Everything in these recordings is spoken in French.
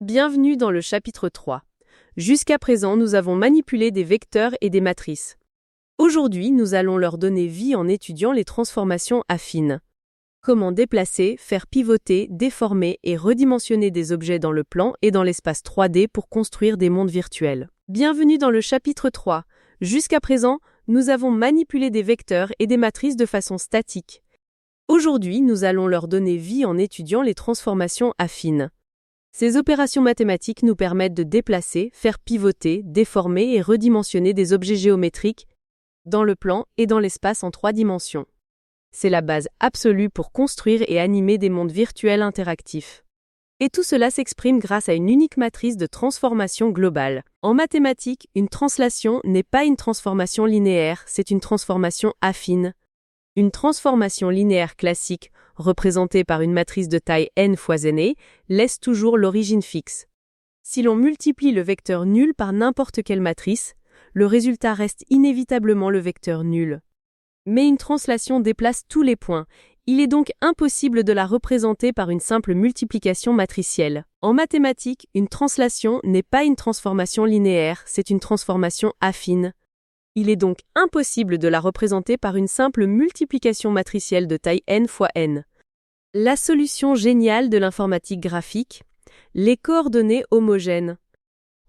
Bienvenue dans le chapitre 3. Jusqu'à présent, nous avons manipulé des vecteurs et des matrices. Aujourd'hui, nous allons leur donner vie en étudiant les transformations affines. Comment déplacer, faire pivoter, déformer et redimensionner des objets dans le plan et dans l'espace 3D pour construire des mondes virtuels. Bienvenue dans le chapitre 3. Jusqu'à présent, nous avons manipulé des vecteurs et des matrices de façon statique. Aujourd'hui, nous allons leur donner vie en étudiant les transformations affines. Ces opérations mathématiques nous permettent de déplacer, faire pivoter, déformer et redimensionner des objets géométriques dans le plan et dans l'espace en 3 dimensions. C'est la base absolue pour construire et animer des mondes virtuels interactifs. Et tout cela s'exprime grâce à une unique matrice de transformation globale. En mathématiques, une translation n'est pas une transformation linéaire, c'est une transformation affine. Une transformation linéaire classique, représentée par une matrice de taille n fois n, laisse toujours l'origine fixe. Si l'on multiplie le vecteur nul par n'importe quelle matrice, le résultat reste inévitablement le vecteur nul. Mais une translation déplace tous les points. Il est donc impossible de la représenter par une simple multiplication matricielle. En mathématiques, une translation n'est pas une transformation linéaire, c'est une transformation affine. Il est donc impossible de la représenter par une simple multiplication matricielle de taille n fois n. La solution géniale de l'informatique graphique, les coordonnées homogènes.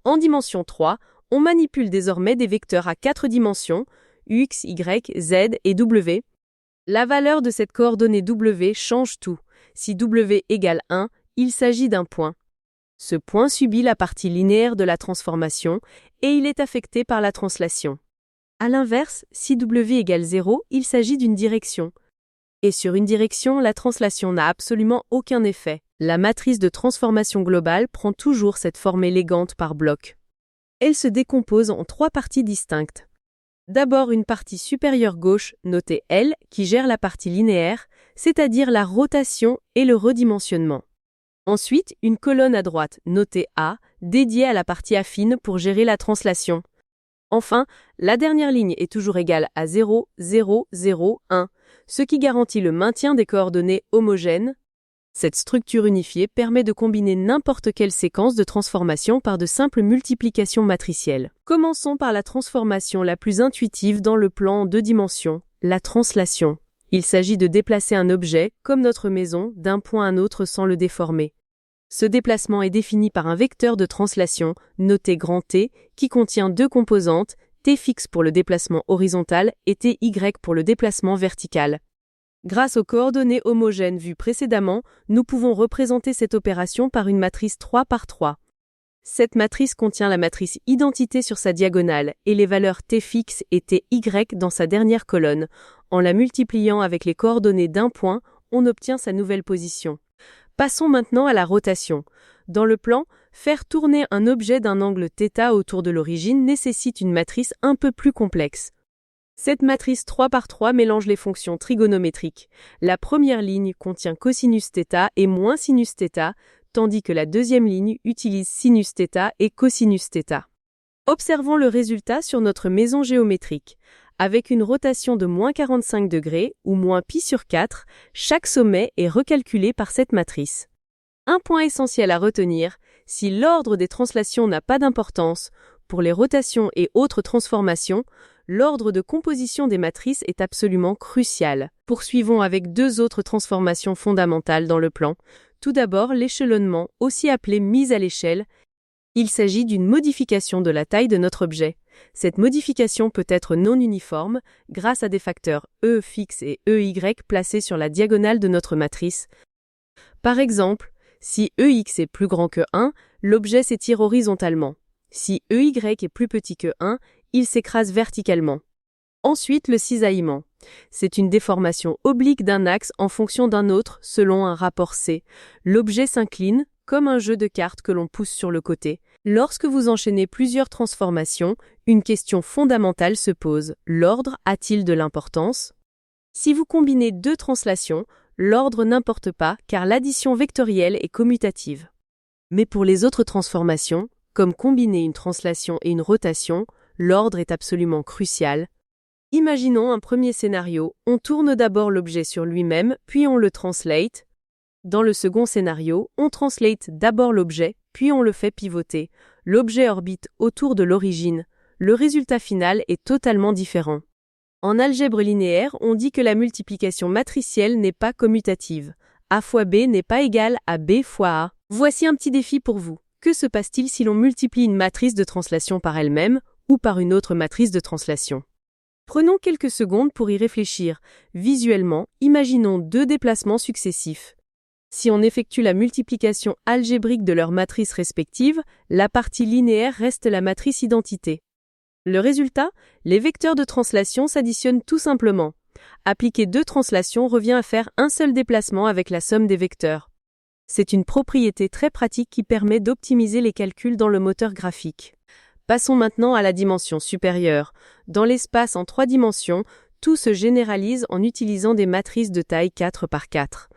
En dimension 3, on manipule désormais des vecteurs à 4 dimensions, x, y, z et w. La valeur de cette coordonnée w change tout. Si w égale 1, il s'agit d'un point. Ce point subit la partie linéaire de la transformation et il est affecté par la translation. A l'inverse, si w égale 0, il s'agit d'une direction. Et sur une direction, la translation n'a absolument aucun effet. La matrice de transformation globale prend toujours cette forme élégante par bloc. Elle se décompose en 3 parties distinctes. D'abord une partie supérieure gauche, notée L, qui gère la partie linéaire, c'est-à-dire la rotation et le redimensionnement. Ensuite, une colonne à droite, notée A, dédiée à la partie affine pour gérer la translation. Enfin, la dernière ligne est toujours égale à 0, 0, 0, 1, ce qui garantit le maintien des coordonnées homogènes. Cette structure unifiée permet de combiner n'importe quelle séquence de transformation par de simples multiplications matricielles. Commençons par la transformation la plus intuitive dans le plan en 2 dimensions, la translation. Il s'agit de déplacer un objet, comme notre maison, d'un point à un autre sans le déformer. Ce déplacement est défini par un vecteur de translation, noté grand T, qui contient 2 composantes, T fixe pour le déplacement horizontal et Ty pour le déplacement vertical. Grâce aux coordonnées homogènes vues précédemment, nous pouvons représenter cette opération par une matrice 3 par 3. Cette matrice contient la matrice identité sur sa diagonale et les valeurs T fixe et Ty dans sa dernière colonne. En la multipliant avec les coordonnées d'un point, on obtient sa nouvelle position. Passons maintenant à la rotation. Dans le plan, faire tourner un objet d'un angle θ autour de l'origine nécessite une matrice un peu plus complexe. Cette matrice 3 par 3 mélange les fonctions trigonométriques. La première ligne contient cosinus θ et moins sinus θ, tandis que la deuxième ligne utilise sinus θ et cosinus θ. Observons le résultat sur notre maison géométrique. Avec une rotation de moins 45 degrés ou moins π sur 4, chaque sommet est recalculé par cette matrice. Un point essentiel à retenir, si l'ordre des translations n'a pas d'importance, pour les rotations et autres transformations, l'ordre de composition des matrices est absolument crucial. Poursuivons avec 2 autres transformations fondamentales dans le plan. Tout d'abord, l'échelonnement, aussi appelé mise à l'échelle. Il s'agit d'une modification de la taille de notre objet. Cette modification peut être non uniforme grâce à des facteurs E fixe et EY placés sur la diagonale de notre matrice. Par exemple, si EX est plus grand que 1, l'objet s'étire horizontalement. Si EY est plus petit que 1, il s'écrase verticalement. Ensuite, le cisaillement. C'est une déformation oblique d'un axe en fonction d'un autre selon un rapport C. L'objet s'incline, comme un jeu de cartes que l'on pousse sur le côté. Lorsque vous enchaînez plusieurs transformations, une question fondamentale se pose. L'ordre a-t-il de l'importance? Si vous combinez 2 translations, l'ordre n'importe pas car l'addition vectorielle est commutative. Mais pour les autres transformations, comme combiner une translation et une rotation, l'ordre est absolument crucial. Imaginons un premier scénario, on tourne d'abord l'objet sur lui-même, puis on le translate. Dans le second scénario, on translate d'abord l'objet, puis on le fait pivoter. L'objet orbite autour de l'origine. Le résultat final est totalement différent. En algèbre linéaire, on dit que la multiplication matricielle n'est pas commutative. A fois B n'est pas égal à B fois A. Voici un petit défi pour vous. Que se passe-t-il si l'on multiplie une matrice de translation par elle-même ou par une autre matrice de translation? Prenons quelques secondes pour y réfléchir. Visuellement, imaginons deux déplacements successifs. Si on effectue la multiplication algébrique de leurs matrices respectives, la partie linéaire reste la matrice identité. Le résultat, les vecteurs de translation s'additionnent tout simplement. Appliquer deux translations revient à faire un seul déplacement avec la somme des vecteurs. C'est une propriété très pratique qui permet d'optimiser les calculs dans le moteur graphique. Passons maintenant à la dimension supérieure. Dans l'espace en 3 dimensions, tout se généralise en utilisant des matrices de taille 4 par 4.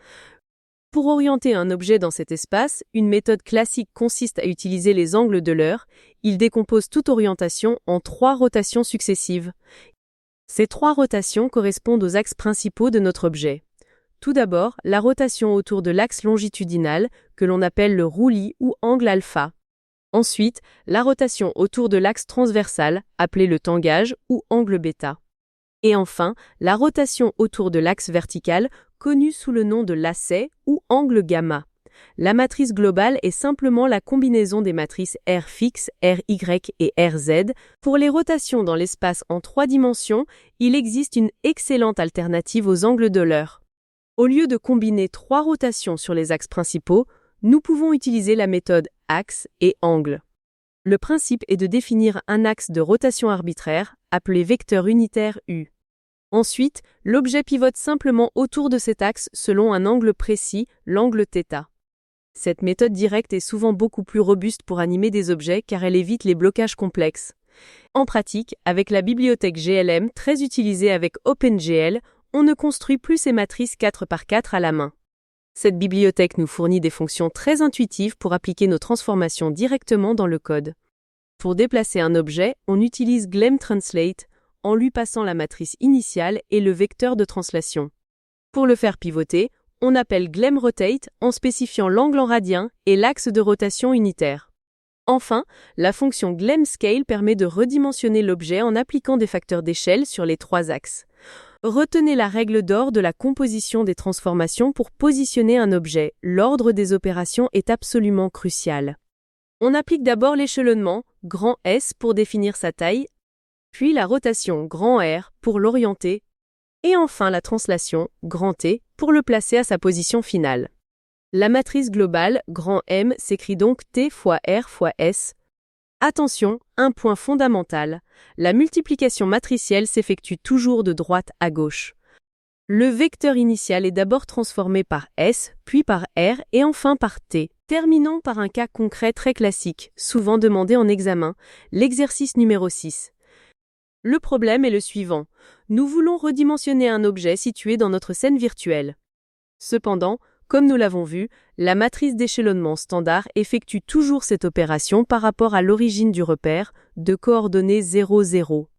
Pour orienter un objet dans cet espace, une méthode classique consiste à utiliser les angles d'Euler. Il décompose toute orientation en 3 rotations successives. Ces 3 rotations correspondent aux axes principaux de notre objet. Tout d'abord, la rotation autour de l'axe longitudinal, que l'on appelle le roulis ou angle alpha. Ensuite, la rotation autour de l'axe transversal, appelé le tangage ou angle bêta. Et enfin, la rotation autour de l'axe vertical, connu sous le nom de lacet ou angle gamma. La matrice globale est simplement la combinaison des matrices R fixe, RY et RZ. Pour les rotations dans l'espace en 3 dimensions, il existe une excellente alternative aux angles d'Euler. Au lieu de combiner 3 rotations sur les axes principaux, nous pouvons utiliser la méthode axe et angle. Le principe est de définir un axe de rotation arbitraire, appelé vecteur unitaire U. Ensuite, l'objet pivote simplement autour de cet axe selon un angle précis, l'angle θ. Cette méthode directe est souvent beaucoup plus robuste pour animer des objets car elle évite les blocages complexes. En pratique, avec la bibliothèque GLM très utilisée avec OpenGL, on ne construit plus ces matrices 4 par 4 à la main. Cette bibliothèque nous fournit des fonctions très intuitives pour appliquer nos transformations directement dans le code. Pour déplacer un objet, on utilise glemTranslate en lui passant la matrice initiale et le vecteur de translation. Pour le faire pivoter, on appelle glemRotate en spécifiant l'angle en radiens et l'axe de rotation unitaire. Enfin, la fonction glemScale permet de redimensionner l'objet en appliquant des facteurs d'échelle sur les 3 axes. Retenez la règle d'or de la composition des transformations pour positionner un objet. L'ordre des opérations est absolument crucial. On applique d'abord l'échelonnement, grand S pour définir sa taille, puis la rotation, grand R pour l'orienter, et enfin la translation, grand T, pour le placer à sa position finale. La matrice globale, grand M, s'écrit donc T fois R fois S. Attention, un point fondamental, la multiplication matricielle s'effectue toujours de droite à gauche. Le vecteur initial est d'abord transformé par S, puis par R et enfin par T. Terminons par un cas concret très classique, souvent demandé en examen, l'exercice numéro 6. Le problème est le suivant. Nous voulons redimensionner un objet situé dans notre scène virtuelle. Cependant, comme nous l'avons vu, la matrice d'échelonnement standard effectue toujours cette opération par rapport à l'origine du repère, de coordonnées 0, 0.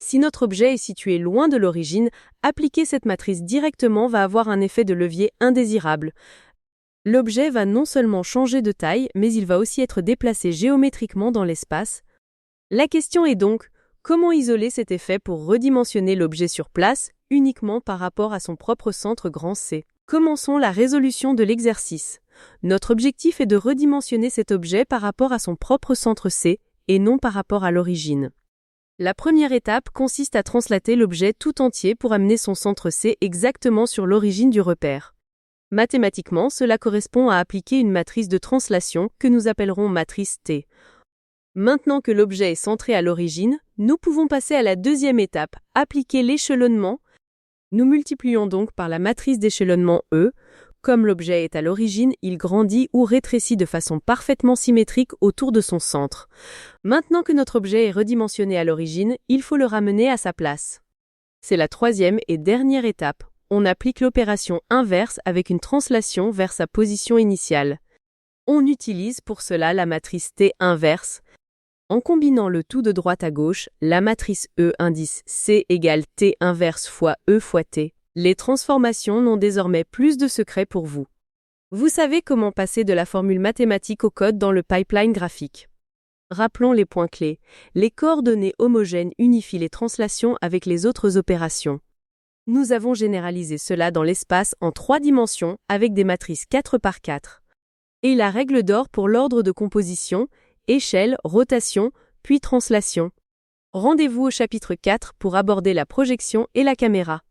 Si notre objet est situé loin de l'origine, appliquer cette matrice directement va avoir un effet de levier indésirable. L'objet va non seulement changer de taille, mais il va aussi être déplacé géométriquement dans l'espace. La question est donc, comment isoler cet effet pour redimensionner l'objet sur place, uniquement par rapport à son propre centre grand C? Commençons la résolution de l'exercice. Notre objectif est de redimensionner cet objet par rapport à son propre centre C, et non par rapport à l'origine. La première étape consiste à translater l'objet tout entier pour amener son centre C exactement sur l'origine du repère. Mathématiquement, cela correspond à appliquer une matrice de translation que nous appellerons matrice T. Maintenant que l'objet est centré à l'origine, nous pouvons passer à la deuxième étape, appliquer l'échelonnement. Nous multiplions donc par la matrice d'échelonnement E. Comme l'objet est à l'origine, il grandit ou rétrécit de façon parfaitement symétrique autour de son centre. Maintenant que notre objet est redimensionné à l'origine, il faut le ramener à sa place. C'est la troisième et dernière étape. On applique l'opération inverse avec une translation vers sa position initiale. On utilise pour cela la matrice T inverse. En combinant le tout de droite à gauche, la matrice E indice C égale T inverse fois E fois T, les transformations n'ont désormais plus de secret pour vous. Vous savez comment passer de la formule mathématique au code dans le pipeline graphique. Rappelons les points clés. Les coordonnées homogènes unifient les translations avec les autres opérations. Nous avons généralisé cela dans l'espace en 3 dimensions avec des matrices 4 par 4. Et la règle d'or pour l'ordre de composition, échelle, rotation, puis translation. Rendez-vous au chapitre 4 pour aborder la projection et la caméra.